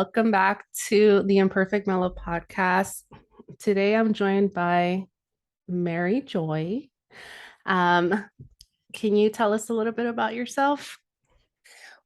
welcome back to the Imperfect Mellow podcast. Today I'm joined by Mary Joy. Um, can you tell us a little bit about yourself?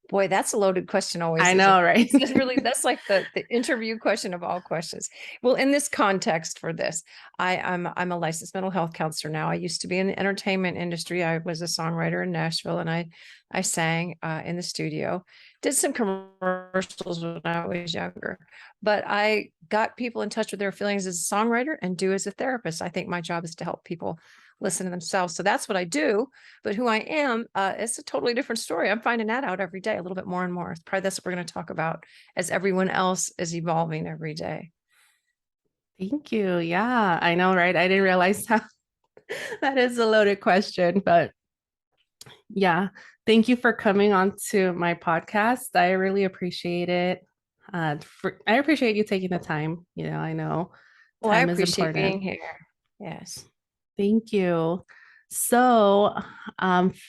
Boy, that's a loaded question always, I isn't know, it? right? That's like the interview question of all questions. Well, in this context for this, I'm a licensed mental health counselor now. I used to be in the entertainment industry. I was a songwriter in Nashville, and I sang in the studio. Did some commercials when I was younger, but I got people in touch with their feelings as a songwriter and do as a therapist. I think my job is to help people listen to themselves. So that's what I do. But who I am, it's a totally different story. I'm finding that out every day, a little bit more and more. It's probably that's what we're going to talk about as everyone else is evolving every day. Thank you. Yeah, I know, right? I didn't realize how that is a loaded question, but yeah, thank you for coming on to my podcast. I really appreciate it. I appreciate you taking the time. I know Well, I time is appreciate being important. here. Yes. Thank you. So,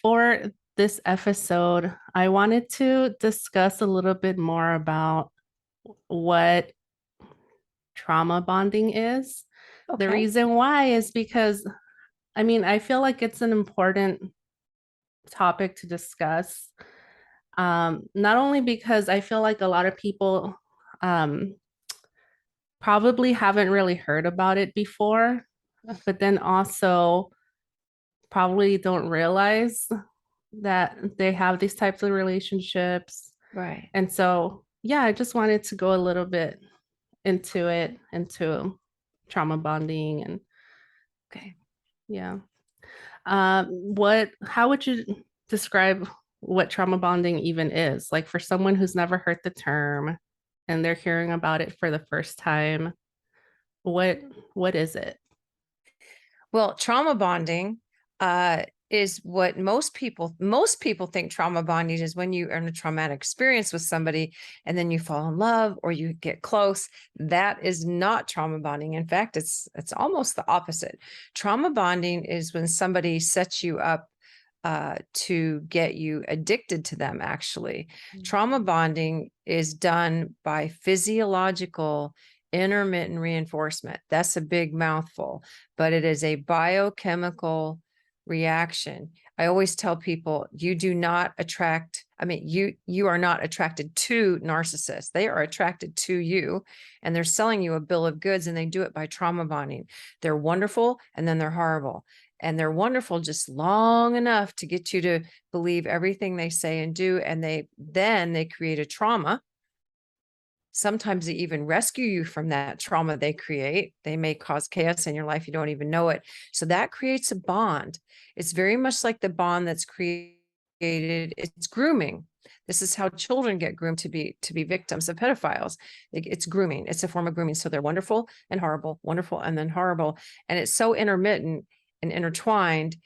for this episode, I wanted to discuss a little bit more about what trauma bonding is. The Okay. reason why is because, I feel like it's an important topic to discuss. Not only because I feel like a lot of people um, probably haven't really heard about it before, but then also probably don't realize that they have these types of relationships. Right. And so, yeah, I just wanted to go a little bit into it, into trauma bonding and Okay. yeah. How would you describe what trauma bonding even is? Like for someone who's never heard the term and they're hearing about it for the first time, what what is it? Well, trauma bonding is what most people think trauma bonding is when you are in a traumatic experience with somebody and then you fall in love or you get close. That is not trauma bonding. In fact, it's almost the opposite. Trauma bonding is when somebody sets you up to get you addicted to them, actually. Trauma bonding is done by physiological intermittent reinforcement. That's a big mouthful, but it is a biochemical reaction. I always tell people you do not attract, you are not attracted to narcissists. They are attracted to you, and they're selling you a bill of goods, and they do it by trauma bonding. They're wonderful and then they're horrible. And they're wonderful just long enough to get you to believe everything they say and do. And they create a trauma. Sometimes they even rescue you from that trauma they create. They may cause chaos in your life. You don't even know it. So that creates a bond. It's very much like the bond that's created. It's grooming. This is how children get groomed to be victims of pedophiles. It's grooming. It's a form of grooming. So they're wonderful, and then horrible. And it's so intermittent and intertwined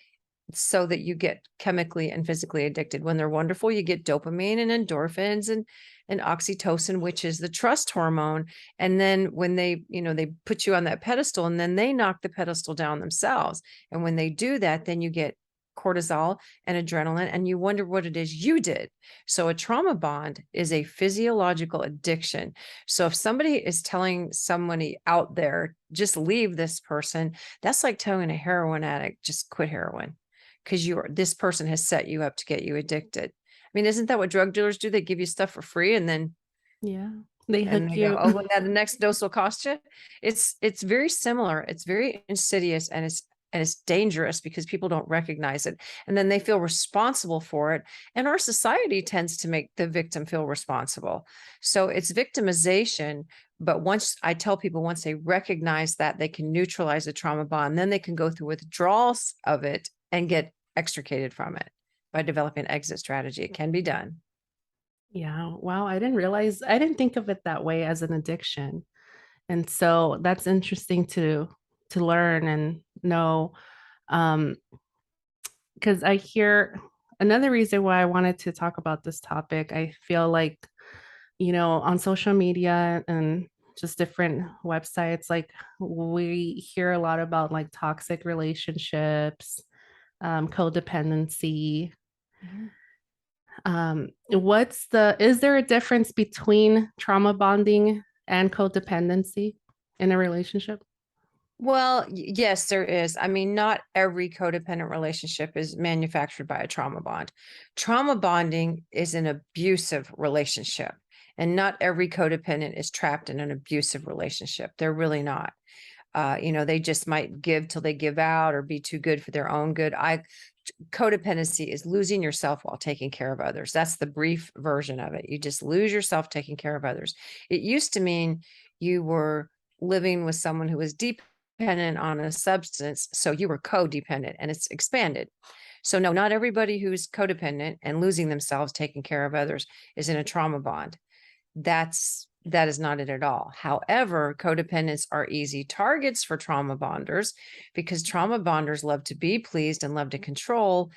so that you get chemically and physically addicted. When they're wonderful, you get dopamine and endorphins and oxytocin, which is the trust hormone. And then when they put you on that pedestal and then they knock the pedestal down themselves. And when they do that, then you get cortisol and adrenaline and you wonder what it is you did. So a trauma bond is a physiological addiction. So if somebody is telling somebody out there, just leave this person, that's like telling a heroin addict, just quit heroin because this person has set you up to get you addicted. I mean, isn't that what drug dealers do? They give you stuff for free and then Yeah, they and hook they go, you. oh, well, now the next dose will cost you. It's very similar. It's very insidious and it's dangerous because people don't recognize it. And then they feel responsible for it. And our society tends to make the victim feel responsible. So it's victimization. But once I tell people, once they recognize that, they can neutralize the trauma bond, then they can go through withdrawals of it and get extricated from it by developing an exit strategy. It can be done. Yeah, wow, I didn't think of it that way as an addiction. And so that's interesting to learn and know. Um, because I hear another reason why I wanted to talk about this topic, I feel like, on social media and just different websites, like we hear a lot about like toxic relationships, codependency. Mhm. Is there a difference between trauma bonding and codependency in a relationship? Well, yes, there is. I mean, not every codependent relationship is manufactured by a trauma bond. Trauma bonding is an abusive relationship, and not every codependent is trapped in an abusive relationship. They're really not. They just might give till they give out or be too good for their own good. Codependency is losing yourself while taking care of others. That's the brief version of it. You just lose yourself taking care of others. It used to mean you were living with someone who was dependent on a substance, so you were codependent, and it's expanded. So no, not everybody who's codependent and losing themselves taking care of others is in a trauma bond. That is not it at all. However, codependents are easy targets for trauma bonders because trauma bonders love to be pleased and love to control,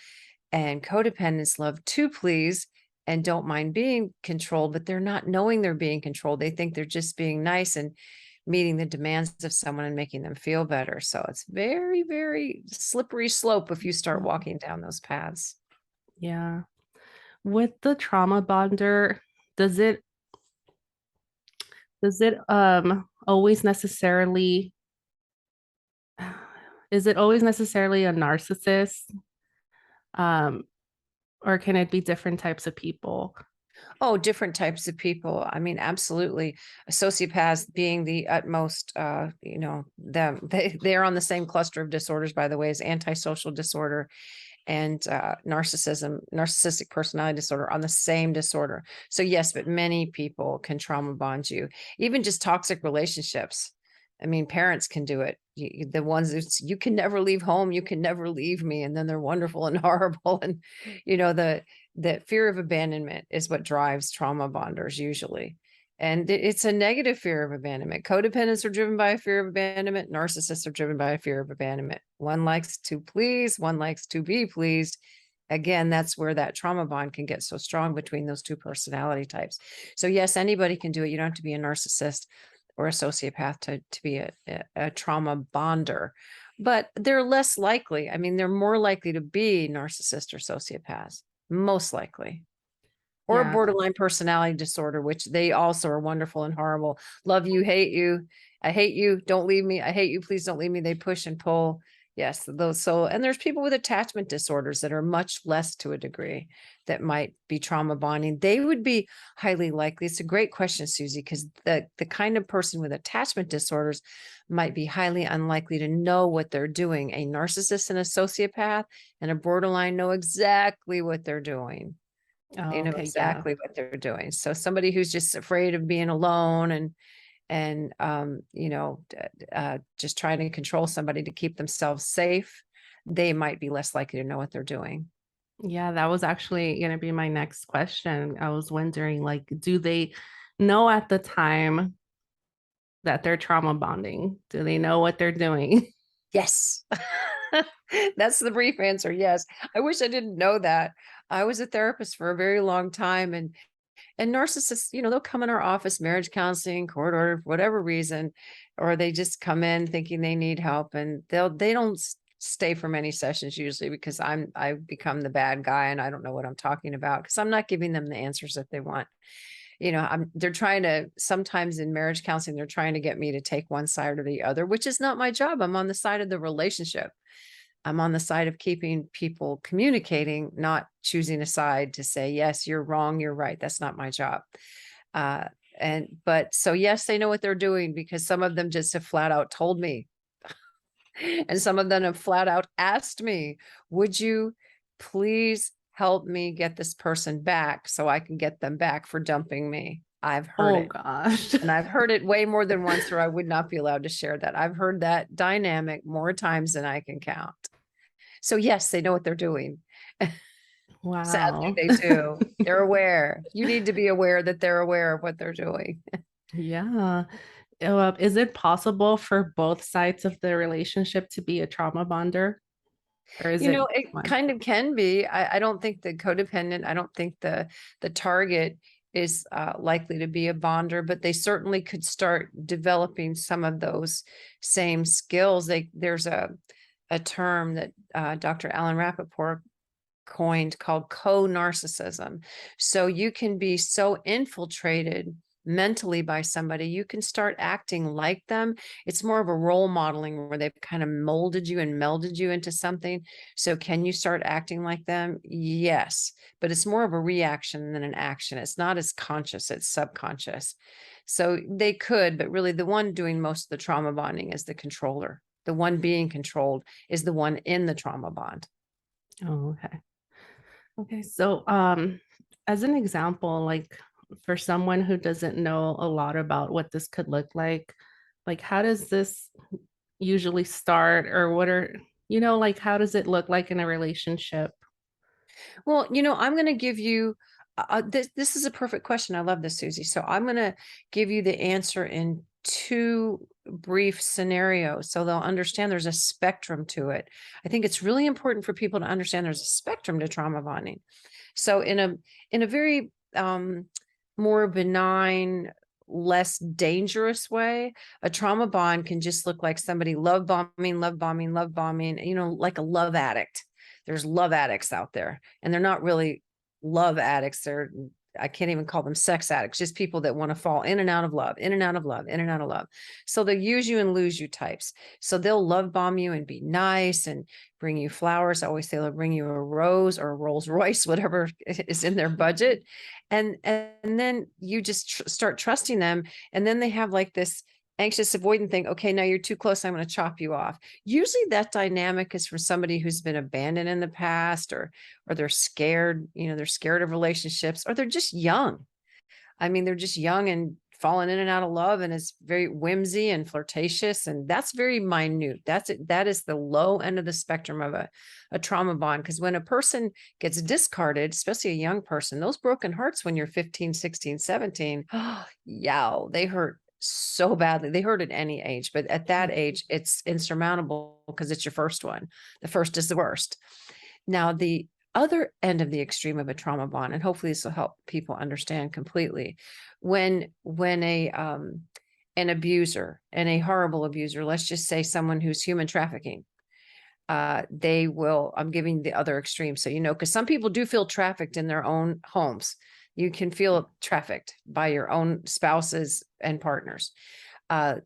and codependents love to please and don't mind being controlled, but they're not knowing they're being controlled. They think they're just being nice and meeting the demands of someone and making them feel better. So it's very, very slippery slope if you start Mhm. walking down those paths. Yeah. With the trauma bonder, does it always necessarily is it always necessarily a narcissist? Um, or can it be different types of people? Oh, different types of people. I mean, absolutely. Sociopaths being the utmost, them they're on the same cluster of disorders, by the way, as antisocial disorder and narcissistic personality disorder on the same disorder. So yes, but many people can trauma bond you, even just toxic relationships. I mean, parents can do it. The ones that you can never leave home, you can never leave me, and then they're wonderful and horrible. And the fear of abandonment is what drives trauma bonders usually. And it's a negative fear of abandonment. Codependents are driven by a fear of abandonment. Narcissists are driven by a fear of abandonment. One likes to please, one likes to be pleased. Again, that's where that trauma bond can get so strong between those two personality types. So, yes, anybody can do it. You don't have to be a narcissist or a sociopath to be a trauma bonder, but they're less likely. I mean, they're more likely to be narcissists or sociopaths, most likely, or a Yeah. borderline personality disorder, which they also are wonderful and horrible. Love you, hate you. I hate you. Don't leave me. I hate you. Please don't leave me. They push and pull. Yes, those. So, and there's people with attachment disorders that are much less to a degree that might be trauma bonding. They would be highly likely. It's a great question, Susie, because the kind of person with attachment disorders might be highly unlikely to know what they're doing. A narcissist and a sociopath and a borderline know exactly what they're doing. They Oh, know okay, yeah. exactly what they're doing. So somebody who's just afraid of being alone and just trying to control somebody to keep themselves safe, they might be less likely to know what they're doing. Yeah, that was actually going to be my next question. I was wondering, like, do they know at the time that they're trauma bonding? Do they know what they're doing? Yes. That's the brief answer. Yes. I wish I didn't know that. I was a therapist for a very long time, and narcissists, they'll come in our office, marriage counseling, court order, for whatever reason, or they just come in thinking they need help, and they don't stay for many sessions usually because I've become the bad guy and I don't know what I'm talking about because I'm not giving them the answers that they want. They're trying to, sometimes in marriage counseling, they're trying to get me to take one side or the other, which is not my job. I'm on the side of the relationship. I'm on the side of keeping people communicating, not choosing a side to say, yes, you're wrong, you're right. That's not my job. Uh, but so, yes, they know what they're doing because some of them just have flat out told me. And some of them have flat out asked me, would you please help me get this person back so I can get them back for dumping me? I've heard Oh it. gosh. And I've heard it way more than once, or I would not be allowed to share that. I've heard that dynamic more times than I can count. So yes, they know what they're doing. Sadly, Wow. they do. They're aware. You need to be aware that they're aware of what they're doing. Yeah. Is it possible for both sides of the relationship to be a trauma bonder, or is it It one? kind of can be. I don't think the codependent, I don't think the target is likely to be a bonder, but they certainly could start developing some of those same skills. There's a term that Dr. Alan Rappaport coined called co-narcissism. So you can be so infiltrated mentally by somebody, you can start acting like them. It's more of a role modeling where they've kind of molded you and melded you into something. So can you start acting like them? Yes, but it's more of a reaction than an action. It's not as conscious, it's subconscious. So they could, but really the one doing most of the trauma bonding is the controller. The one being controlled is the one in the trauma bond. Oh, okay. Okay. So, as an example, like for someone who doesn't know a lot about what this could look like how does this usually start, or what are, like how does it look like in a relationship? Well, I'm going to give you this is a perfect question. I love this, Susie. So I'm going to give you the answer in two brief scenarios so they'll understand there's a spectrum to it. I think it's really important for people to understand there's a spectrum to trauma bonding. So in a very more benign, less dangerous way, a trauma bond can just look like somebody love bombing, love bombing, love bombing, like a love addict. There's love addicts out there, and they're not really love addicts. I can't even call them sex addicts, just people that want to fall in and out of love, in and out of love, in and out of love. So they use you and lose you types. So they'll love bomb you and be nice and bring you flowers. I always say they'll bring you a rose or a Rolls Royce, whatever is in their budget. And then you just start trusting them. And then they have like this anxious avoidant thing. Okay, now you're too close. I'm going to chop you off. Usually that dynamic is from somebody who's been abandoned in the past, or they're scared, they're scared of relationships, or they're just young. I mean, they're just young and falling in and out of love, and it's very whimsy and flirtatious, and that's very minute. That's it. That is the low end of the spectrum of a trauma bond. Because when a person gets discarded, especially a young person, those broken hearts when you're 15, 16, 17, yeah, they hurt so badly. They hurt at any age, but at that age, it's insurmountable because it's your first one. The first is the worst. Now, the other end of the extreme of a trauma bond, and hopefully this will help people understand completely, when an abuser, and a horrible abuser, let's just say someone who's human trafficking, they will, I'm giving the other extreme. So, because some people do feel trafficked in their own homes. You can feel trafficked by your own spouses and partners. An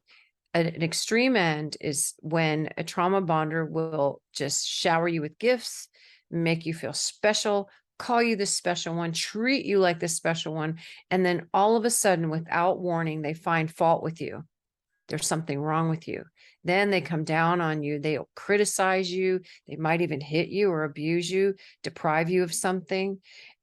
extreme end is when a trauma bonder will just shower you with gifts, make you feel special, call you the special one, treat you like the special one. And then all of a sudden, without warning, they find fault with you. There's something wrong with you. Then they come down on you. They'll criticize you. They might even hit you or abuse you, deprive you of something.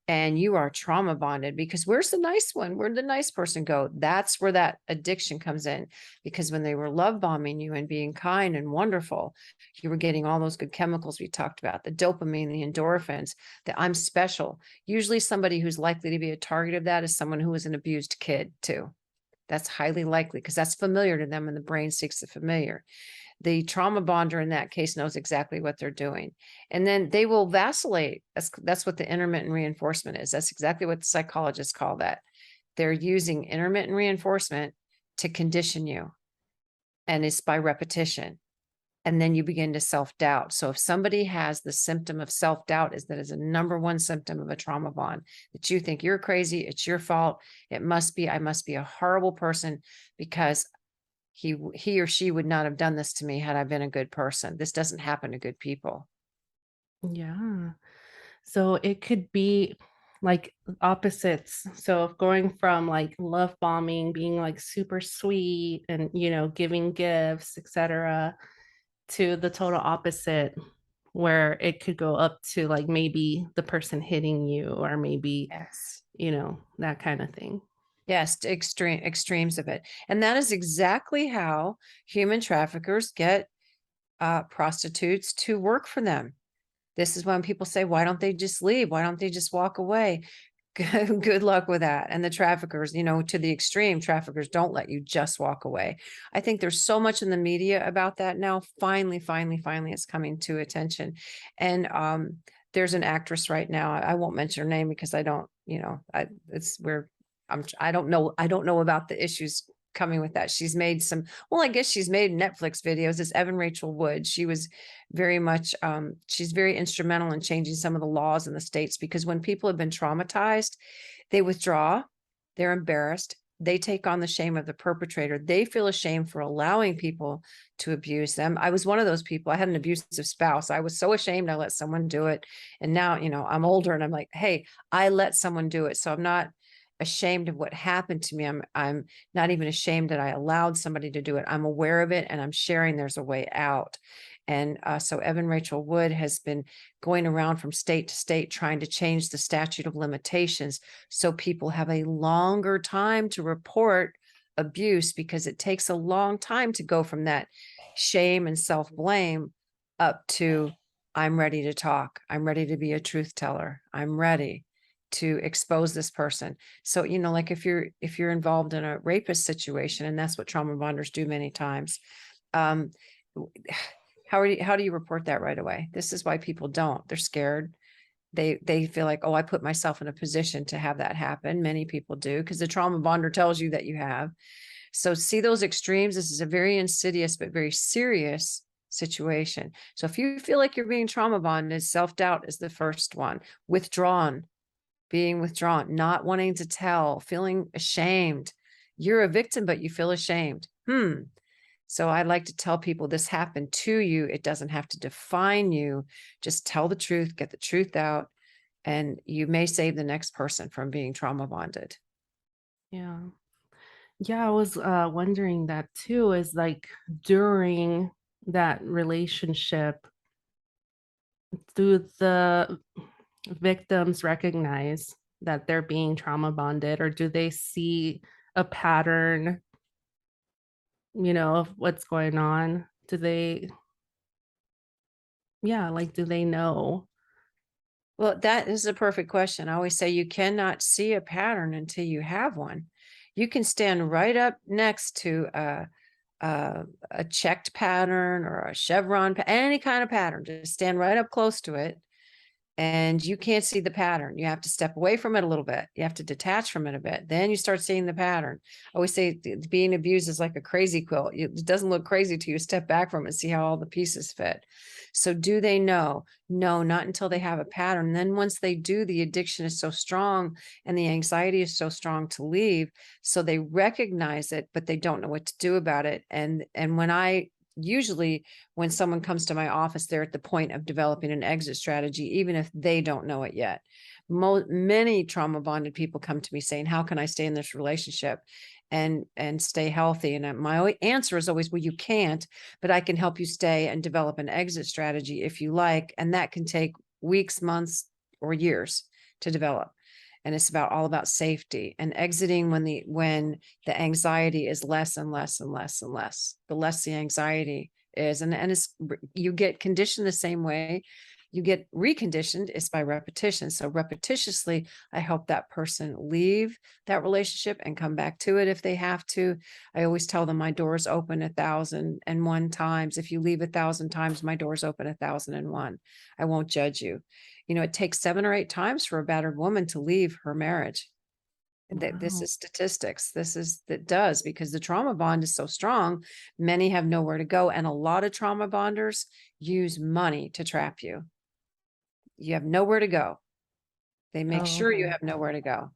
And you are trauma bonded because where's the nice one? Where'd the nice person go? That's where that addiction comes in. Because when they were love bombing you and being kind and wonderful, you were getting all those good chemicals we talked about, the dopamine, the endorphins, the I'm special. Usually somebody who's likely to be a target of that is someone who was an abused kid too. That's highly likely because that's familiar to them and the brain seeks the familiar. The trauma bonder in that case knows exactly what they're doing. And then they will vacillate. That's what the intermittent reinforcement is. That's exactly what the psychologists call that. They're using intermittent reinforcement to condition you. And it's by repetition. And then you begin to self-doubt. So if somebody has the symptom of self-doubt, is that is a number one symptom of a trauma bond, that you think you're crazy, it's your fault. I must be a horrible person because he or she would not have done this to me had I been a good person. This doesn't happen to good people. Yeah. So it could be like opposites. So going from like love bombing, being like super sweet and, giving gifts, etc., to the total opposite, where it could go up to like maybe the person hitting you, or maybe, Yes. that kind of thing. Yes, to extremes of it. And that is exactly how human traffickers get prostitutes to work for them. This is when people say, why don't they just leave? Why don't they just walk away? Good luck with that. And the traffickers, to the extreme, traffickers don't let you just walk away. I think there's so much in the media about that now. Finally, it's coming to attention. And there's an actress right now. I won't mention her name because I don't, it's where I don't know about the issues coming with that. She's made some, well, I guess she's made Netflix videos. It's Evan Rachel Wood. She was very much, she's very instrumental in changing some of the laws in the states, because when people have been traumatized, they withdraw, they're embarrassed, they take on the shame of the perpetrator. They feel ashamed for allowing people to abuse them. I was one of those people. I had an abusive spouse. I was so ashamed I let someone do it. And now, I'm older and I'm like, hey, I let someone do it. So I'm not ashamed of what happened to me. I'm not even ashamed that I allowed somebody to do it. I'm aware of it and I'm sharing there's a way out. And so Evan Rachel Wood has been going around from state to state trying to change the statute of limitations so people have a longer time to report abuse, because it takes a long time to go from that shame and self-blame up to I'm ready to talk. I'm ready to be a truth teller. I'm ready to expose this person. So, like if you're involved in a rapist situation, and that's what trauma bonders do many times, um, how do you report that right away? This is why people don't. They're scared. They feel like, oh, I put myself in a position to have that happen. Many people do, because the trauma bonder tells you that you have. So see those extremes. This is a very insidious but very serious situation. So if you feel like you're being trauma bonded, self-doubt is the first one. Withdrawn, being withdrawn, not wanting to tell, feeling ashamed. You're a victim, but you feel ashamed. So I like to tell people this happened to you. It doesn't have to define you. Just tell the truth, get the truth out, and you may save the next person from being trauma bonded. Yeah. Yeah, I was wondering that too, is like during that relationship, do the victims recognize that they're being trauma bonded, or do they see a pattern, of what's going on? Do they, yeah, like, do they know? Well, that is a perfect question. I always say you cannot see a pattern until you have one. You can stand right up next to a checked pattern or a chevron, any kind of pattern. Just stand right up close to it, and you can't see the pattern. You have to step away from it a little bit. You have to detach from it a bit. Then you start seeing the pattern. I always say being abused is like a crazy quilt. It doesn't look crazy till you step back from it and see how all the pieces fit. So do they know? No, not until they have a pattern. And then once they do, the addiction is so strong and the anxiety is so strong to leave. So they recognize it, but they don't know what to do about it. And when I usually when someone comes to my office, they're at the point of developing an exit strategy, even if they don't know it yet. Many trauma bonded people come to me saying, how can I stay in this relationship and stay healthy? And my answer is always, well, you can't, but I can help you stay and develop an exit strategy if you like. And that can take weeks, months, or years to develop. And it's all about safety and exiting when the anxiety is less and less and less and less. The less the anxiety is, and it's you get conditioned the same way. You get reconditioned is by repetition. So repetitiously, I help that person leave that relationship and come back to it if they have to. I always tell them my doors open 1,001 times. If you leave 1,000 times, my doors open 1,001. I won't judge you. It takes 7 or 8 times for a battered woman to leave her marriage. This Wow. is statistics. That does, because the trauma bond is so strong. Many have nowhere to go. And a lot of trauma bonders use money to trap you. You have nowhere to go. They make Oh, sure you okay. have nowhere to go.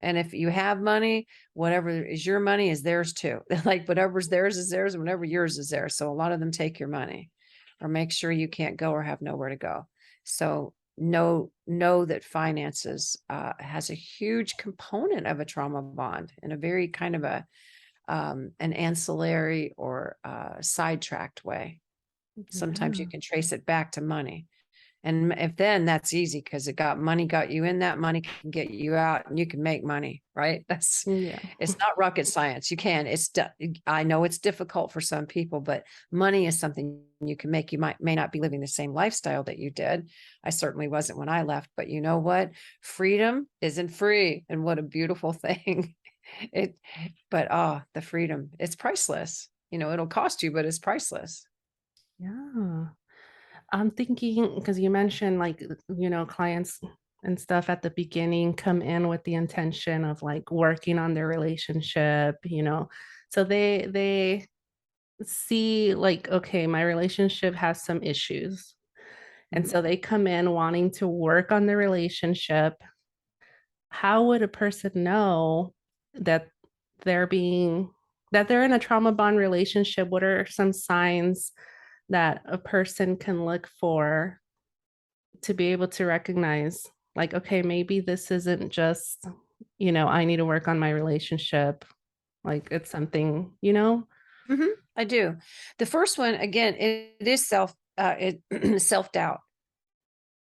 And if you have money, whatever is your money is theirs too. Like whatever's theirs is theirs, and whatever yours is theirs. So a lot of them take your money or make sure you can't go or have nowhere to go. So know that finances has a huge component of a trauma bond in a very kind of an ancillary or sidetracked way. Sometimes you Yeah. can trace it back to money. And if then that's easy because money got you in, that money can get you out and you can make money, right? Yeah. It's not rocket science. You can, I know it's difficult for some people, but money is something you can make. You may not be living the same lifestyle that you did. I certainly wasn't when I left, but you know what? Freedom isn't free. And what a beautiful thing. It, but the freedom, it's priceless. It'll cost you, but it's priceless. Yeah. I'm thinking because you mentioned like, clients and stuff at the beginning come in with the intention of like working on their relationship, So they see like, okay, my relationship has some issues. And Mhm. so they come in wanting to work on the relationship. How would a person know that they're being that they're in a trauma bond relationship? What are some signs that a person can look for to be able to recognize, like, okay, maybe this isn't just, I need to work on my relationship. Like it's something, I do. The first one, again, it is self-doubt.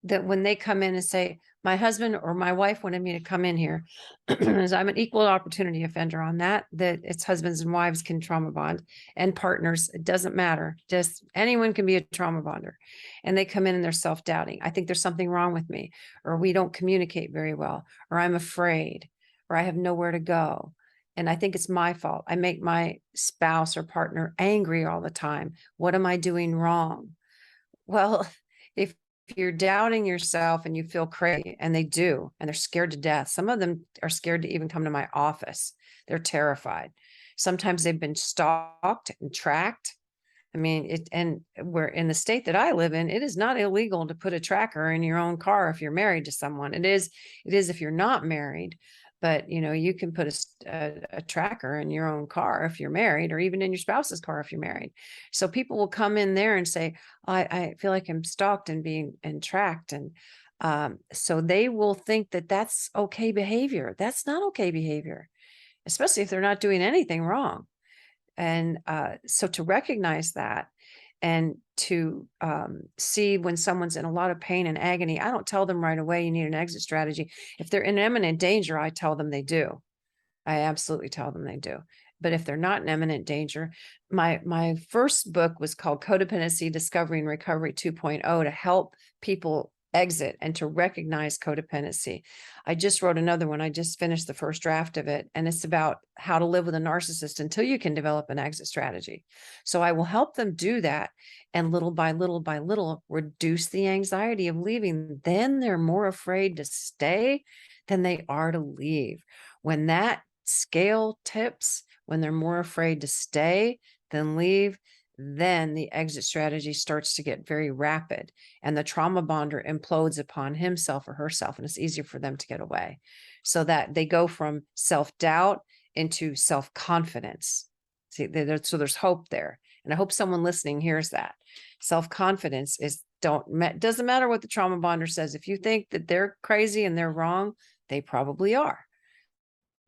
That when they come in and say, my husband or my wife wanted me to come in here, as I'm an equal opportunity offender on that, that it's husbands and wives can trauma bond and partners. It doesn't matter. Just anyone can be a trauma bonder. And they come in and they're self-doubting. I think there's something wrong with me, or we don't communicate very well, or I'm afraid, or I have nowhere to go. And I think it's my fault. I make my spouse or partner angry all the time. What am I doing wrong? Well, if you're doubting yourself and you feel crazy, and they do, and they're scared to death. Some of them are scared to even come to my office. They're terrified. Sometimes they've been stalked and tracked. I mean, and we're in the state that I live in, it is not illegal to put a tracker in your own car if you're married to someone. It is if you're not married, but you can put a tracker in your own car if you're married, or even in your spouse's car if you're married. So people will come in there and say, I feel like I'm stalked and being and tracked. And so they will think that that's okay behavior. That's not okay behavior, especially if they're not doing anything wrong. And so to recognize that, and to see when someone's in a lot of pain and agony, I don't tell them right away, you need an exit strategy. If they're in imminent danger, I tell them they do. I absolutely tell them they do. But if they're not in imminent danger, my first book was called Codependency Discovery and Recovery 2.0, to help people exit and to recognize codependency. I just wrote another one. I just finished the first draft of it, and it's about how to live with a narcissist until you can develop an exit strategy. So I will help them do that, and little by little by little reduce the anxiety of leaving. Then they're more afraid to stay than they are to leave. When that scale tips, when they're more afraid to stay than leave, then the exit strategy starts to get very rapid, and the trauma bonder implodes upon himself or herself, and it's easier for them to get away. So that they go from self-doubt into self-confidence. See, so there's hope there. And I hope someone listening hears that. Self-confidence is doesn't matter what the trauma bonder says. If you think that they're crazy and they're wrong, they probably are.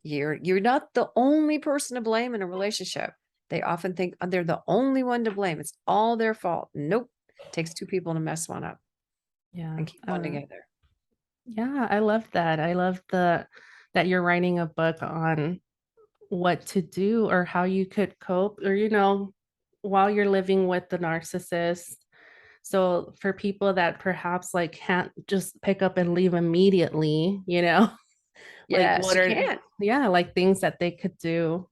You're not the only person to blame in a relationship. They often think they're the only one to blame. It's all their fault. Nope. It takes two people to mess one up yeah. and keep one together. Yeah, I love that. I love that you're writing a book on what to do or how you could cope, or while you're living with the narcissist. So for people that perhaps like can't just pick up and leave immediately, like Yes, what you are, can. yeah, like things that they could do,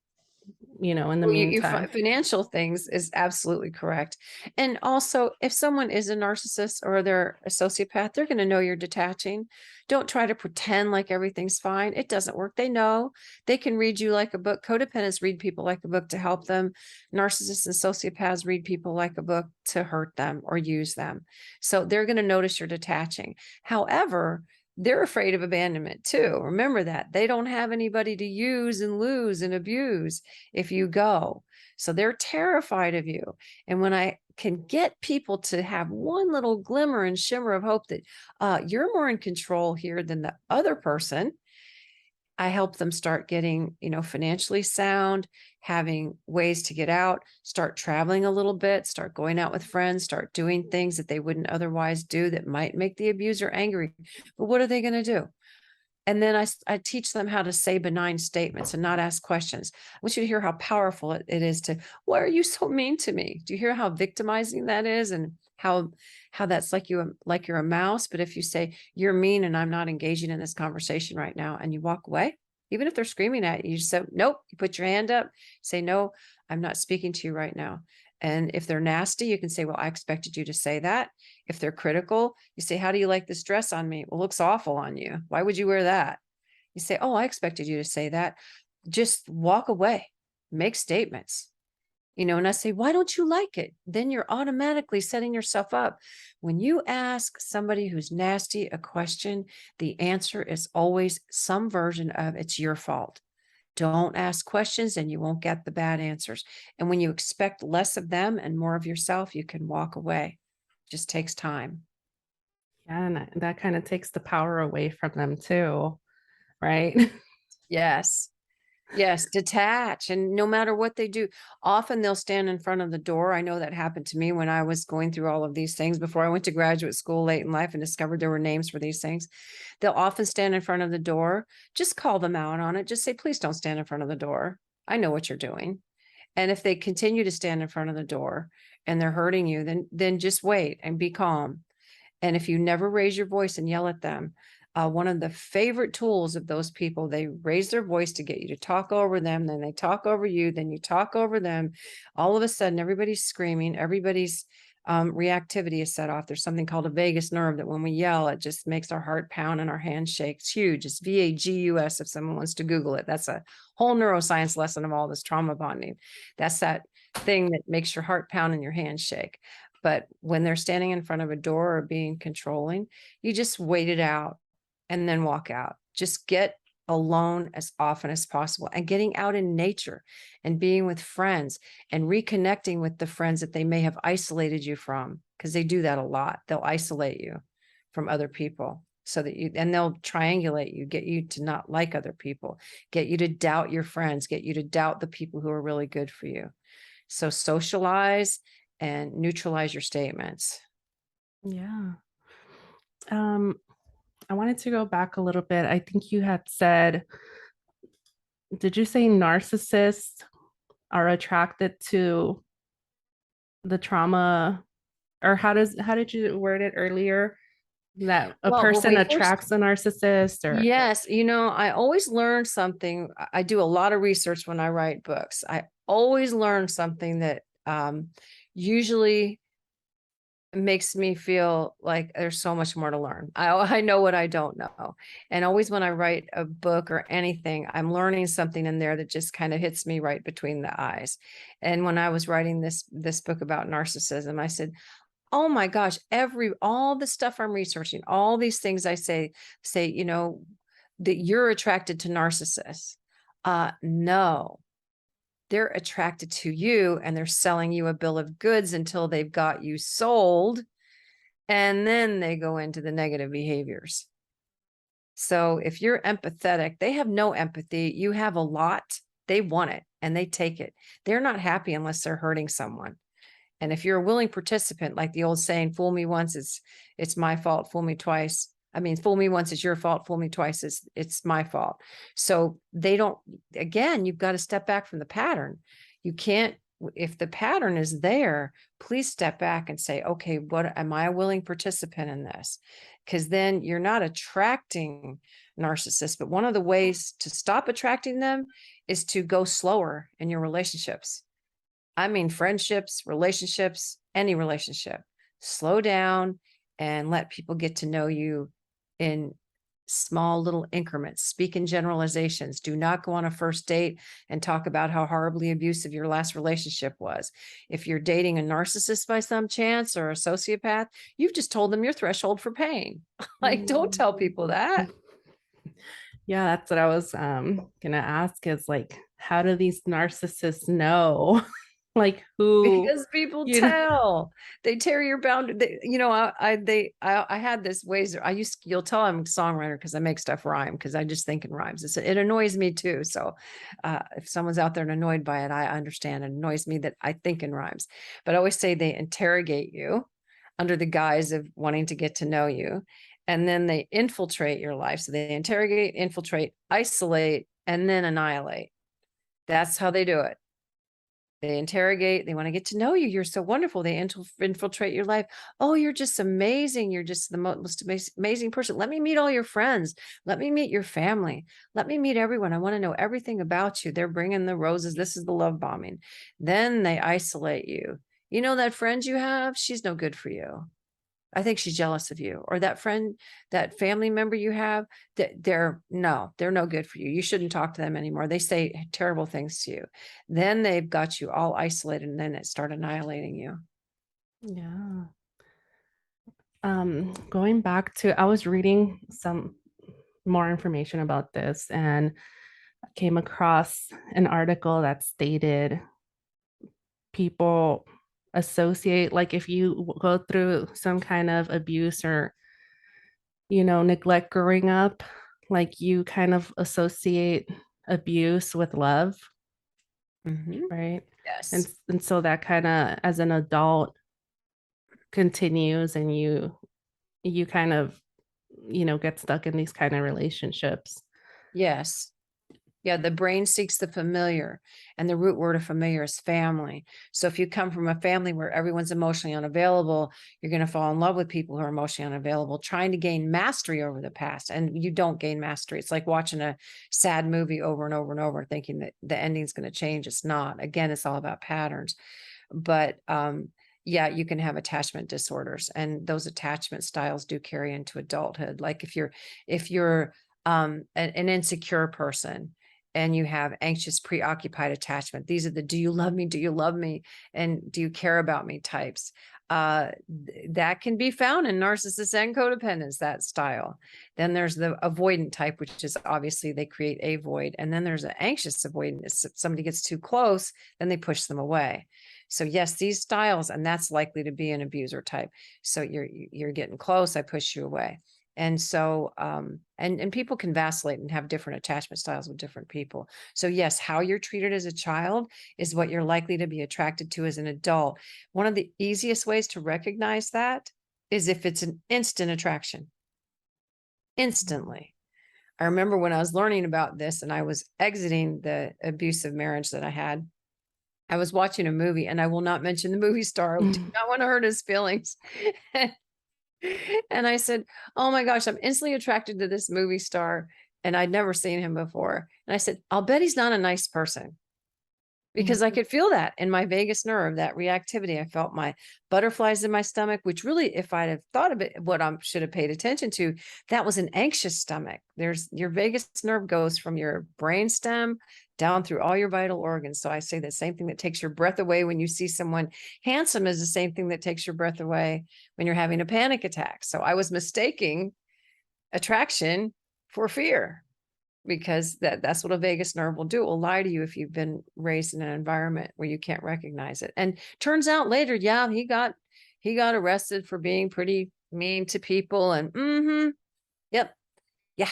in the Well, you meantime. financial things is absolutely correct. And also, if someone is a narcissist or they're a sociopath, they're going to know you're detaching. Don't try to pretend like everything's fine. It doesn't work. They know. They can read you like a book. Codependents read people like a book to help them. Narcissists and sociopaths read people like a book to hurt them or use them. So they're going to notice you're detaching. However, they're afraid of abandonment too. Remember that. They don't have anybody to use and lose and abuse if you go. So they're terrified of you. And when I can get people to have one little glimmer and shimmer of hope that you're more in control here than the other person, I help them start getting, financially sound, having ways to get out, start traveling a little bit, start going out with friends, start doing things that they wouldn't otherwise do that might make the abuser angry. But what are they going to do? And then I teach them how to say benign statements and not ask questions. I want you to hear how powerful it is to, why are you so mean to me? Do you hear how victimizing that is, and how that's like you're a mouse? But if you say, you're mean and I'm not engaging in this conversation right now, and you walk away, even if they're screaming at you, you say, nope, you put your hand up, say, no, I'm not speaking to you right now. And if they're nasty, you can say, well, I expected you to say that. If they're critical, you say, how do you like this dress on me? Well, it looks awful on you. Why would you wear that? You say, oh, I expected you to say that. Just walk away. make statements. And I say, why don't you like it? Then you're automatically setting yourself up. When you ask somebody who's nasty a question, the answer is always some version of it's your fault. Don't ask questions and you won't get the bad answers. And when you expect less of them and more of yourself, you can walk away. Just takes time. Yeah, and that kind of takes the power away from them too, right? Yes. Yes, detach. And no matter what they do, often they'll stand in front of the door. I know that happened to me when I was going through all of these things before I went to graduate school late in life and discovered there were names for these things. They'll often stand in front of the door. Just call them out on it. Just say, please don't stand in front of the door. I know what you're doing. And if they continue to stand in front of the door and they're hurting you, then just wait and be calm. And if you never raise your voice and yell at them, one of the favorite tools of those people, they raise their voice to get you to talk over them. Then they talk over you. Then you talk over them. All of a sudden, everybody's screaming. Everybody's reactivity is set off. There's something called a vagus nerve that when we yell, it just makes our heart pound and our hands shake. It's huge. It's VAGUS if someone wants to Google it. That's a whole neuroscience lesson of all this trauma bonding. That's that thing that makes your heart pound and your hands shake. But when they're standing in front of a door or being controlling, you just wait it out and then walk out. Just get alone as often as possible and getting out in nature and being with friends and reconnecting with the friends that they may have isolated you from, because they do that a lot. They'll isolate you from other people so that and they'll triangulate you, get you to not like other people, get you to doubt your friends, get you to doubt the people who are really good for you. So socialize and neutralize your statements. Yeah. Um, I wanted to go back a little bit. I think you had said, did you say narcissists are attracted to the trauma, or how did you word it earlier? That a Well, when person we first attracts a narcissist, or Yes, I always learn something. I do a lot of research when I write books. I always learn something that usually makes me feel like there's so much more to learn. I know what I don't know. And always when I write a book or anything, I'm learning something in there that just kind of hits me right between the eyes. And when I was writing this book about narcissism, I said, oh my gosh, all the stuff I'm researching, all these things I say, that you're attracted to narcissists. No, they're attracted to you and they're selling you a bill of goods until they've got you sold. And then they go into the negative behaviors. So if you're empathetic, they have no empathy. You have a lot. They want it and they take it. They're not happy unless they're hurting someone. And if you're a willing participant, like the old saying, fool me once, it's my fault, fool me twice. I mean, fool me once, it's your fault, fool me twice, it's my fault. So they don't, again, you've got to step back from the pattern. You can't, if the pattern is there, please step back and say, okay, what am I a willing participant in this? Because then you're not attracting narcissists. But one of the ways to stop attracting them is to go slower in your relationships. I mean, friendships, relationships, any relationship. Slow down and let people get to know you in small little increments. Speak in generalizations. Do not go on a first date and talk about how horribly abusive your last relationship was. If you're dating a narcissist by some chance or a sociopath, you've just told them your threshold for pain. Like, don't tell people that. yeah, that's what I was gonna ask is like, how do these narcissists know? Like who, Because people you know? tell, they tear your boundary. I had this ways. You'll tell I'm a songwriter because I make stuff rhyme because I just think in rhymes. It annoys me too. So if someone's out there and annoyed by it, I understand. It annoys me that I think in rhymes. But I always say they interrogate you under the guise of wanting to get to know you, and then they infiltrate your life. So they interrogate, infiltrate, isolate, and then annihilate. That's how they do it. They interrogate, they want to get to know you. You're so wonderful. They infiltrate your life. Oh, you're just amazing. You're just the most amazing person. Let me meet all your friends. Let me meet your family. Let me meet everyone. I want to know everything about you. They're bringing the roses. This is the love bombing. Then they isolate you. You know that friend you have? She's no good for you. I think she's jealous of you. Or that friend, that family member you have, that they're no good for you. You shouldn't talk to them anymore. They say terrible things to you. Then they've got you all isolated, and then it start annihilating you. Yeah. Going back to, I was reading some more information about this and came across an article that stated people associate, like if you go through some kind of abuse or, neglect growing up, like you kind of associate abuse with love, Mhm. right? And Yes. and so that kind of as an adult continues and you kind of, get stuck in these kind of relationships. Yes. Yeah, the brain seeks the familiar, and the root word of familiar is family. So if you come from a family where everyone's emotionally unavailable, you're going to fall in love with people who are emotionally unavailable, trying to gain mastery over the past. And you don't gain mastery. It's like watching a sad movie over and over and over, thinking that the ending's going to change. It's not. Again, it's all about patterns. But yeah, you can have attachment disorders, and those attachment styles do carry into adulthood. Like if you're an insecure person, and you have anxious preoccupied attachment, these are the do you love me, do you love me, and do you care about me types. That can be found in narcissists and codependents, that style. Then there's the avoidant type, which is obviously they create a void. And then there's an anxious avoidant. If somebody gets too close, then they push them away. So yes, these styles, and that's likely to be an abuser type. So you're getting close, I push you away. And so and people can vacillate and have different attachment styles with different people. So yes, how you're treated as a child is what you're likely to be attracted to as an adult. One of the easiest ways to recognize that is if it's an instant attraction. Instantly. I remember when I was learning about this and I was exiting the abusive marriage that I had, I was watching a movie, and I will not mention the movie star. I do not want to hurt his feelings. And I said, "Oh my gosh, I'm instantly attracted to this movie star." And I'd never seen him before. And I said, "I'll bet he's not a nice person." Because I Mhm. could feel that in my vagus nerve, that reactivity. I felt my butterflies in my stomach, which really, if I'd have thought of it, what I should have paid attention to, that was an anxious stomach. There's your vagus nerve goes from your brain stem down through all your vital organs. So I say the same thing that takes your breath away when you see someone handsome is the same thing that takes your breath away when you're having a panic attack. So I was mistaking attraction for fear, because that's what a vagus nerve will do. It will lie to you if you've been raised in an environment where you can't recognize it. And turns out later, yeah, he got arrested for being pretty mean to people. And yep, yeah.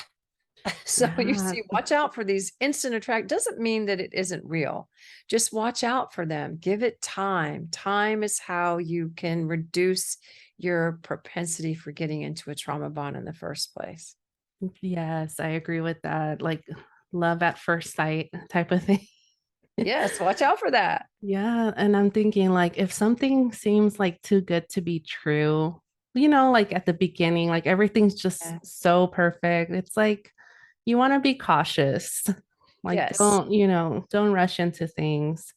So you Yeah. see, watch out for these instant attract. Doesn't mean that it isn't real. Just watch out for them. Give it time. Time is how you can reduce your propensity for getting into a trauma bond in the first place. Yes, I agree with that. Like love at first sight type of thing. Yes, watch out for that. Yeah, and I'm thinking like if something seems like too good to be true, like at the beginning, like everything's just Yeah. so perfect. It's like you want to be cautious. Like Yes. don't rush into things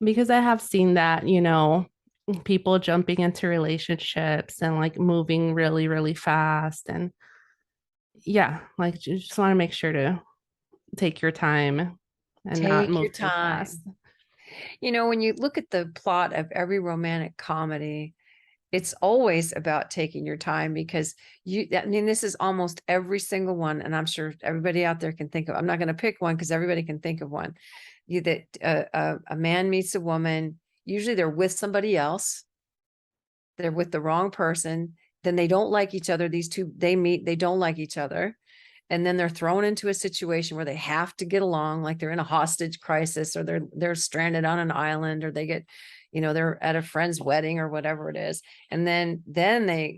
because I have seen that, people jumping into relationships and like moving really, really fast. And yeah, like you just want to make sure to take your time and not Take your move too fast. time. When you look at the plot of every romantic comedy, it's always about taking your time, because I mean, this is almost every single one. And I'm sure everybody out there can think of, I'm not going to pick one because everybody can think of one. That a man meets a woman, usually they're with somebody else, they're with the wrong person, then they don't like each other. These two, they meet, they don't like each other. And then they're thrown into a situation where they have to get along, like they're in a hostage crisis, or they're stranded on an island, or they get, they're at a friend's wedding or whatever it is. And then they,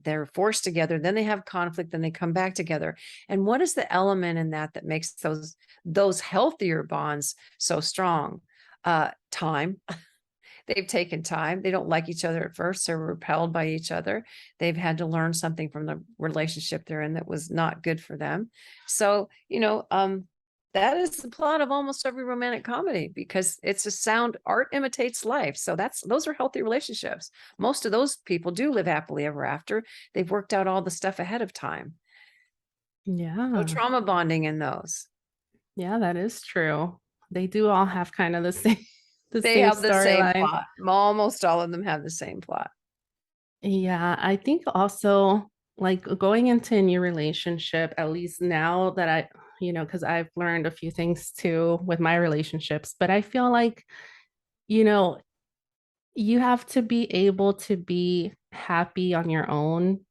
they're forced together, then they have conflict, then they come back together. And what is the element in that makes those healthier bonds so strong? Time. They've taken time. They don't like each other at first. They're repelled by each other. They've had to learn something from the relationship they're in that was not good for them. So, That is the plot of almost every romantic comedy because it's a sound art imitates life. So those are healthy relationships. Most of those people do live happily ever after. They've worked out all the stuff ahead of time. No Yeah. trauma bonding in those. Yeah, that is true. They do all have kind of the same the They same have the same storyline. plot. Almost all of them have the same plot. Yeah, I think also like going into a new relationship, at least now that because I've learned a few things too with my relationships, but I feel like, you know, you have to be able to be happy on your own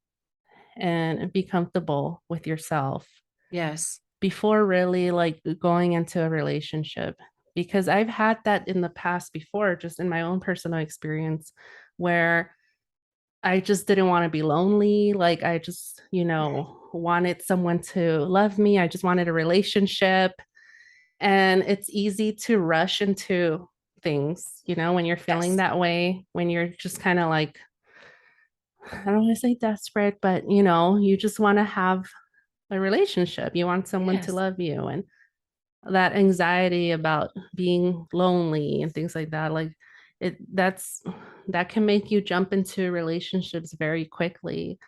and be comfortable with yourself Yes. before really like going into a relationship. Because I've had that in the past before, just in my own personal experience, where I just didn't want to be lonely. Like I just, wanted someone to love me. I just wanted a relationship. And it's easy to rush into things, when you're feeling Yes. that way, when you're just kind of like, I don't want to say desperate, but you just want to have a relationship. You want someone to Yes. love you. And that anxiety about being lonely and things like that, like that can make you jump into relationships very quickly.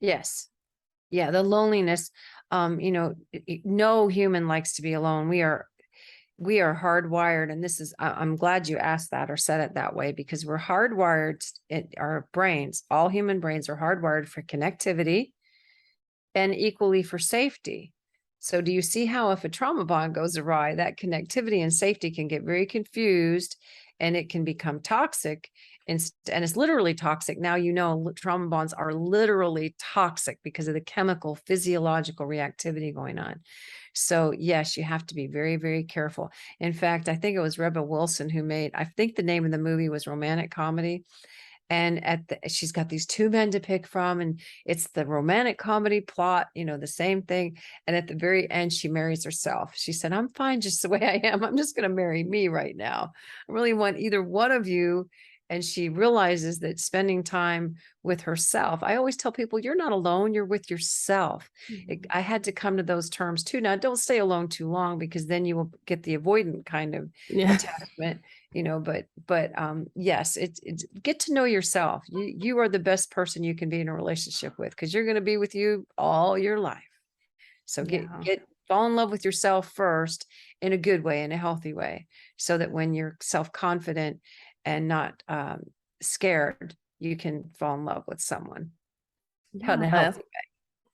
Yes. Yeah. The loneliness, no human likes to be alone. We are hardwired, and I'm glad you asked that or said it that way, because we're hardwired. Our brains, all human brains, are hardwired for connectivity and equally for safety. So do you see how if a trauma bond goes awry, that connectivity and safety can get very confused and it can become toxic, and it's literally toxic. Now, trauma bonds are literally toxic because of the chemical physiological reactivity going on. So yes, you have to be very, very careful. In fact, I think it was Rebel Wilson I think the name of the movie was Romantic Comedy, and she's got these two men to pick from, and it's the romantic comedy plot, the same thing. And at the very end, she marries herself. She said, I'm fine just the way I am. I'm just going to marry me right now. I really want either one of you. And she realizes that spending time with herself, I always tell people, you're not alone, you're with yourself. Mhm. I had to come to those terms too. Now, don't stay alone too long, because then you will get the avoidant kind of Yeah. attachment, yes, it's get to know yourself. You are the best person you can be in a relationship with, because you're going to be with you all your life. So Yeah. fall in love with yourself first, in a good way, in a healthy way, so that when you're self-confident and not scared, you can fall in love with someone in a Yeah. healthy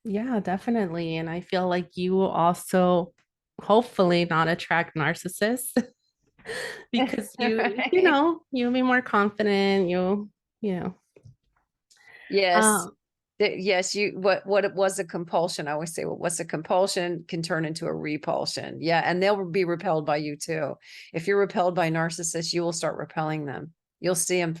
Yeah, definitely. And I feel like you will also hopefully not attract narcissists way. because you, Right. you'll be more confident. You know, Yes. um, Yes, what it was a compulsion. I always say, well, what's a compulsion can turn into a repulsion. Yeah, and they'll be repelled by you too. If you're repelled by narcissists, you will start repelling them. You'll see them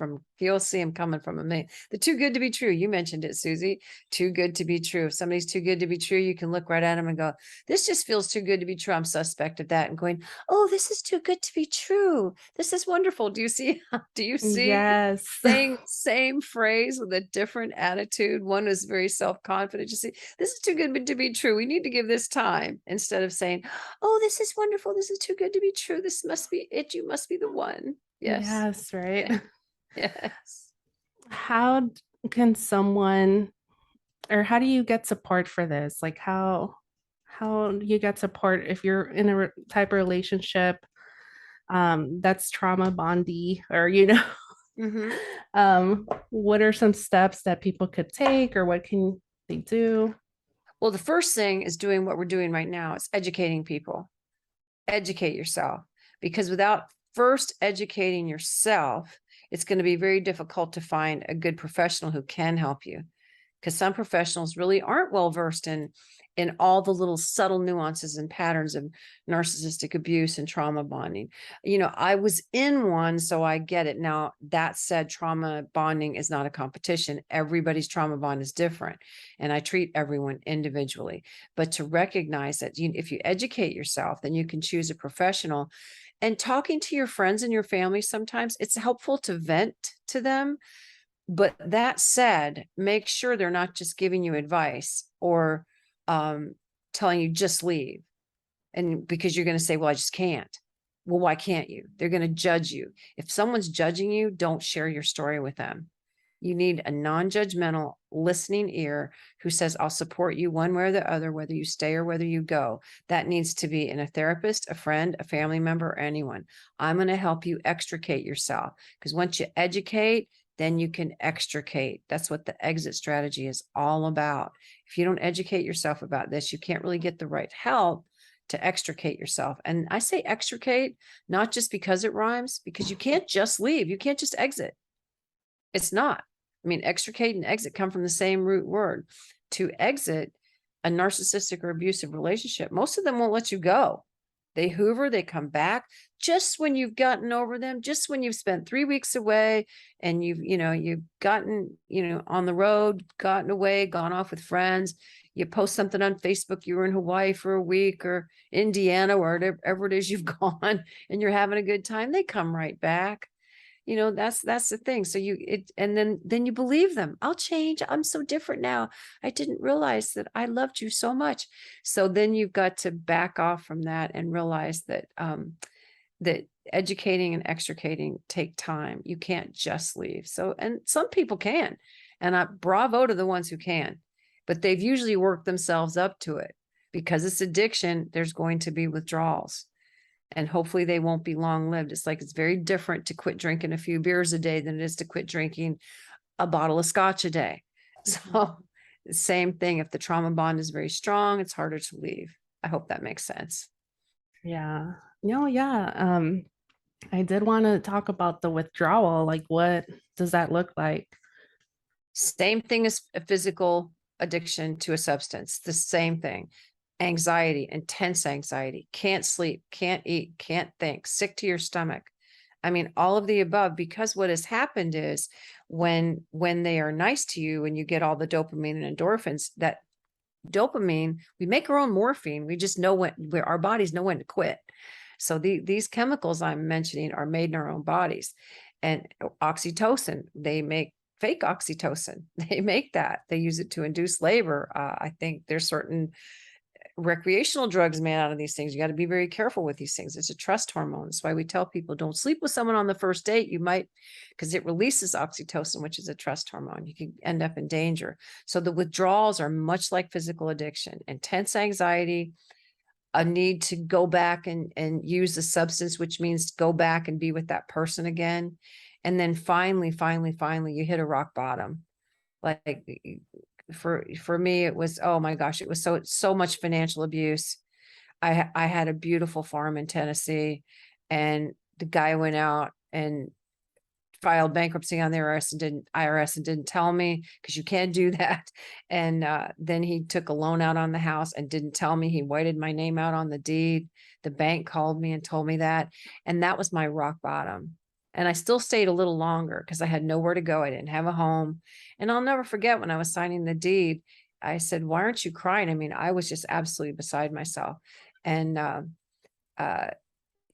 coming from a man. The too good to be true. You mentioned it, Susie. Too good to be true. If somebody's too good to be true, you can look right at them and go, this just feels too good to be true. I'm suspect of that. And going, oh, this is too good to be true. This is wonderful. Do you see? Do you see? yes. Same phrase with a different attitude. One is very self-confident. You see, this is too good to be true. We need to give this time, instead of saying, oh, this is wonderful. This is too good to be true. This must be it. You must be the one. Yes. Yes, right. Okay. Yes. How can someone or how do you get support for this? Like how do you get support if you're in a type of relationship that's trauma bondy or Hmm. what are some steps that people could take or what can they do? Well, the first thing is doing what we're doing right now. It's educating people. Educate yourself, because without first educating yourself, it's going to be very difficult to find a good professional who can help you, because some professionals really aren't well versed in all the little subtle nuances and patterns of narcissistic abuse and trauma bonding. I was in one, so I get it. Now, that said, trauma bonding is not a competition. Everybody's trauma bond is different, and I treat everyone individually. But to recognize that, if you educate yourself, then you can choose a professional. And talking to your friends and your family, sometimes it's helpful to vent to them. But that said, make sure they're not just giving you advice or telling you just leave. And because you're going to say, well, I just can't. Well, why can't you? They're going to judge you. If someone's judging you, don't share your story with them. You need a non-judgmental listening ear who says, I'll support you one way or the other, whether you stay or whether you go. That needs to be in a therapist, a friend, a family member, or anyone. I'm going to help you extricate yourself, because once you educate, then you can extricate. That's what the exit strategy is all about. If you don't educate yourself about this, you can't really get the right help to extricate yourself. And I say extricate, not just because it rhymes, because you can't just leave. You can't just exit. It's not. I mean, extricate and exit come from the same root word. To exit a narcissistic or abusive relationship, most of them won't let you go. They hoover, they come back just when you've gotten over them, just when you've spent 3 weeks away and you've gotten, on the road, gotten away, gone off with friends. You post something on Facebook, you were in Hawaii for a week or Indiana, or wherever it is you've gone, and you're having a good time. They come right back. That's the thing. So and then you believe them. I'll change. I'm so different now. I didn't realize that I loved you so much. So then you've got to back off from that and realize that that educating and extricating take time. You can't just leave. So, and some people can, and bravo to the ones who can, but they've usually worked themselves up to it. Because it's addiction, there's going to be withdrawals. And hopefully they won't be long lived. It's like, it's very different to quit drinking a few beers a day than it is to quit drinking a bottle of scotch a day. So same thing. If the trauma bond is very strong, it's harder to leave. I hope that makes sense. Yeah. No, yeah. I did want to talk about the withdrawal. Like, what does that look like? Same thing as a physical addiction to a substance. The same thing. Anxiety, intense anxiety, can't sleep, can't eat, can't think, sick to your stomach. I mean, all of the above, because what has happened is when they are nice to you and you get all the dopamine and endorphins, that dopamine, we make our own morphine. We just know where our bodies know when to quit. So these chemicals I'm mentioning are made in our own bodies. And oxytocin, they make fake oxytocin. They make that. They use it to induce labor. I think there's certain recreational drugs made out of these things. You got to be very careful with these things. It's a trust hormone. That's why we tell people, don't sleep with someone on the first date. You might, because it releases oxytocin, which is a trust hormone. You can end up in danger. So the withdrawals are much like physical addiction: intense anxiety, a need to go back and use the substance, which means go back and be with that person again. And then finally, you hit a rock bottom. Like, for me, it was, oh my gosh, it was so much financial abuse. I had a beautiful farm in Tennessee, and the guy went out and filed bankruptcy on the IRS and didn't tell me, because you can't do that. And then he took a loan out on the house and didn't tell me. He whited my name out on the deed. The bank called me and told me that. And that was my rock bottom. And I still stayed a little longer because I had nowhere to go. I didn't have a home. And I'll never forget, when I was signing the deed, I said, why aren't you crying? I mean, I was just absolutely beside myself. And uh,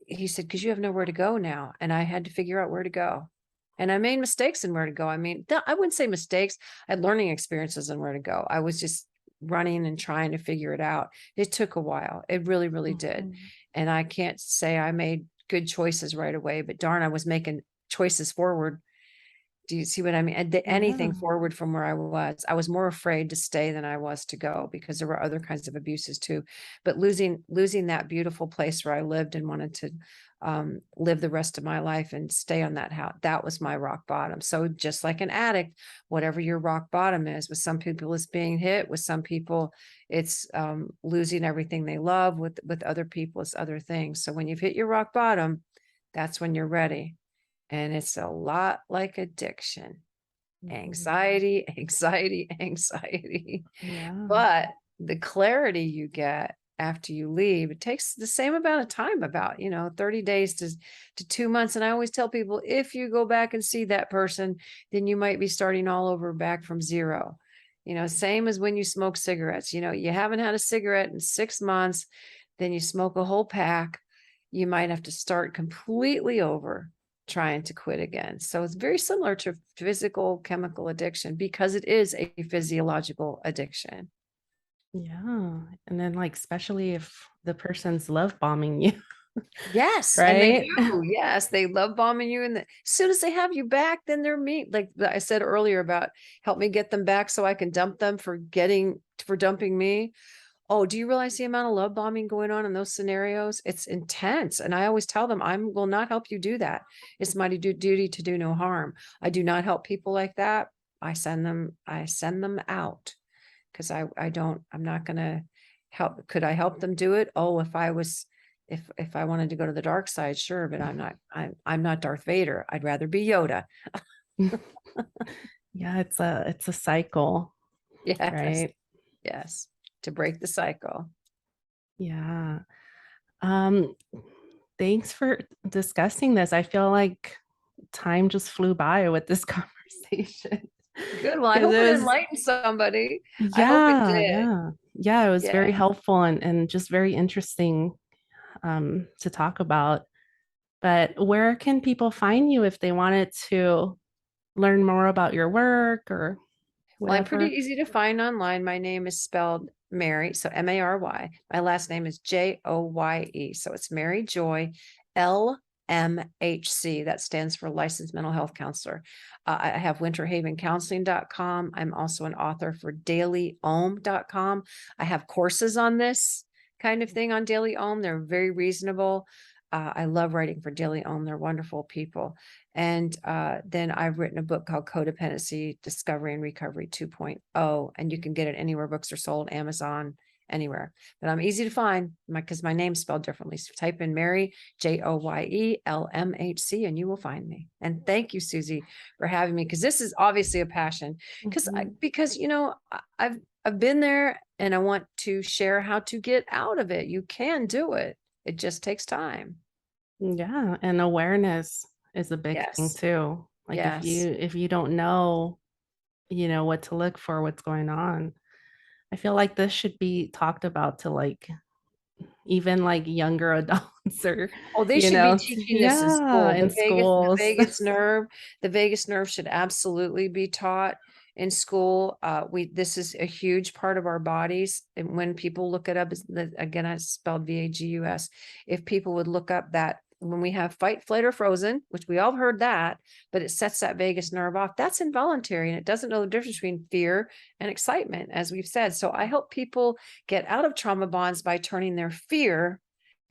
he said, because you have nowhere to go now. And I had to figure out where to go. And I made mistakes in where to go. I mean, I wouldn't say mistakes. I had learning experiences on where to go. I was just running and trying to figure it out. It took a while. It really, really did. And I can't say I made good choices right away, but darn, I was making choices forward. Do you see what I mean? Anything Yeah. forward from where I was more afraid to stay than I was to go, because there were other kinds of abuses too. But losing that beautiful place where I lived and wanted to live the rest of my life and stay on that house, that was my rock bottom. So just like an addict, whatever your rock bottom is, with some people it's being hit, with some people it's losing everything they love, with other people it's other things. So when you've hit your rock bottom, that's when you're ready. And it's a lot like addiction: anxiety, anxiety, anxiety. Yeah. But the clarity you get after you leave, it takes the same amount of time, about 30 days to 2 months. And I always tell people, if you go back and see that person, then you might be starting all over back from zero. Same as when you smoke cigarettes. You haven't had a cigarette in 6 months, then you smoke a whole pack, you might have to start completely over trying to quit again. So it's very similar to physical chemical addiction, because it is a physiological addiction. Yeah. And then like especially if the person's love bombing you, Yes, and they right? do. Yes, they love bombing you, and as soon as they have you back, then they're mean. Like I said earlier about help me get them back so I can dump them for dumping me. Oh, do you realize the amount of love bombing going on in those scenarios? It's intense. And I always tell them, I will not help you do that. It's my duty to do no harm. I do not help people like that. I send them out because I'm not gonna help. Could I help them do it? Oh, if I wanted to go to the dark side, sure, but I'm not Darth Vader. I'd rather be Yoda. Yeah, it's a cycle, Yes, right? yes, to break the cycle. Yeah. Um, Thanks for discussing this. I feel like time just flew by with this conversation Good. Well, I because hope it it was, enlightens somebody. I hope it yeah, did. yeah, yeah, it was Yeah. very helpful and just very interesting to talk about. But where can people find you if they wanted to learn more about your work or Well, I'm pretty whatever? easy to find online. My name is spelled Mary, so Mary. My last name is Joye. So it's Mary Joy, LMHC. That stands for Licensed Mental Health Counselor. I have winterhavencounseling.com. I'm also an author for dailyohm.com. I have courses on this kind of thing on Daily Ohm. They're very reasonable. I love writing for Daily Ohm. They're wonderful people. And then I've written a book called Codependency Discovery and Recovery 2.0, and you can get it anywhere books are sold, Amazon, anywhere. But I'm easy to find because my name's spelled differently. So type in Mary, JoyeLMHC, and you will find me. And thank you, Susie, for having me because this is obviously a passion. Mhm. Because I've been there and I want to share how to get out of it. You can do it. It just takes time. Yeah, and awareness is a big thing Yes. too. Like Yes. if you don't know, what to look for, what's going on. I feel like this should be talked about to like even like younger adults or Oh, they should be teaching this in yeah, school. in schools. The vagus nerve should absolutely be taught in school. This is a huge part of our bodies. And when people look it up, again, I spelled VAGUS. If people would look up that when we have fight, flight, or frozen, which we all heard that, but it sets that vagus nerve off, that's involuntary and it doesn't know the difference between fear and excitement, as we've said. So I help people get out of trauma bonds by turning their fear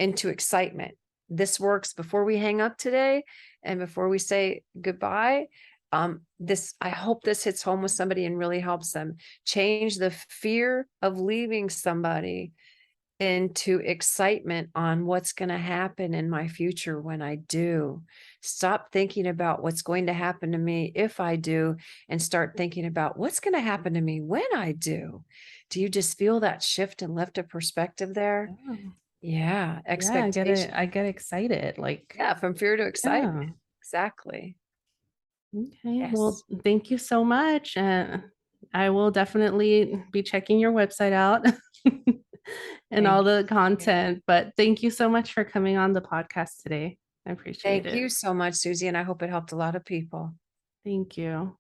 into excitement. This works before we hang up today and before we say goodbye. I hope this hits home with somebody and really helps them change the fear of leaving somebody into excitement on what's going to happen in my future when I do. Stop thinking about what's going to happen to me if I do and start thinking about what's going to happen to me when I do. Do you just feel that shift and lift of perspective there? Yeah. Yeah, Yeah, expectation. I get excited. Like, Yeah, from fear to excitement. yeah. Exactly. Okay. Well, Yes. thank you so much. And I will definitely be checking your website out and all Thank the you. content. But thank you so much for coming on the podcast today. I appreciate Thank it. you so much, Susie, and I hope it helped a lot of people. Thank you.